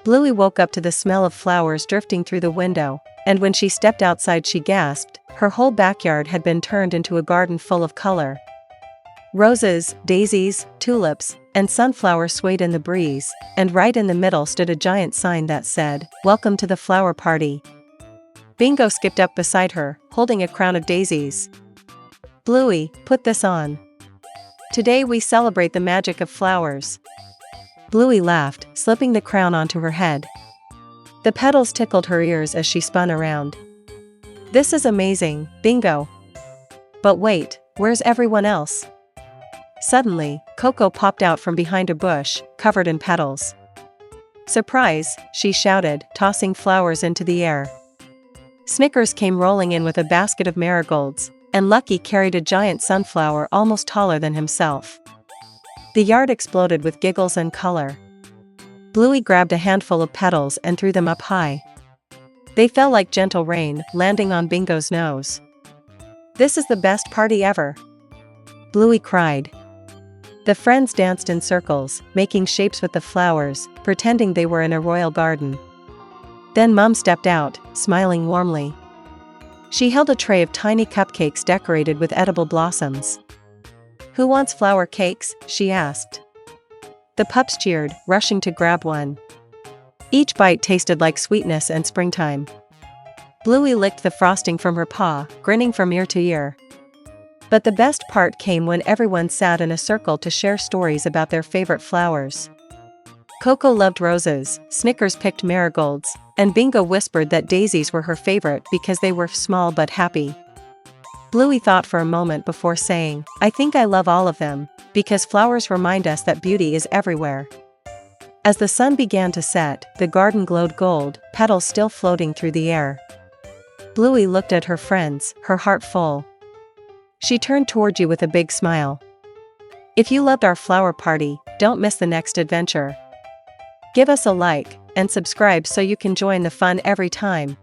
Bluey woke up to the smell of flowers drifting through the window, and when she stepped outside she gasped. Her whole backyard had been turned into a garden full of color. Roses, daisies, tulips, and sunflowers swayed in the breeze, and right in the middle stood a giant sign that said, "Welcome to the flower party." Bingo skipped up beside her, holding a crown of daisies. "Bluey, put this on. Today we celebrate the magic of flowers." Bluey laughed, slipping the crown onto her head. The petals tickled her ears as she spun around. "This is amazing, Bingo. But wait, where's everyone else?" Suddenly, Coco popped out from behind a bush, covered in petals. "Surprise!" she shouted, tossing flowers into the air. Snickers came rolling in with a basket of marigolds, and Lucky carried a giant sunflower almost taller than himself. The yard exploded with giggles and color. Bluey grabbed a handful of petals and threw them up high. They fell like gentle rain, landing on Bingo's nose. "This is the best party ever!" Bluey cried. The friends danced in circles, making shapes with the flowers, pretending they were in a royal garden. Then Mum stepped out, smiling warmly. She held a tray of tiny cupcakes decorated with edible blossoms. "Who wants flower cakes?" she asked. The pups cheered, rushing to grab one. Each bite tasted like sweetness and springtime. Bluey licked the frosting from her paw, grinning from ear to ear. But the best part came when everyone sat in a circle to share stories about their favorite flowers. Coco loved roses, Snickers picked marigolds, and Bingo whispered that daisies were her favorite because they were small but happy. Bluey thought for a moment before saying, "I think I love all of them, because flowers remind us that beauty is everywhere." As the sun began to set, the garden glowed gold, petals still floating through the air. Bluey looked at her friends, her heart full. She turned toward you with a big smile. If you loved our flower party, don't miss the next adventure. Give us a like and subscribe so you can join the fun every time.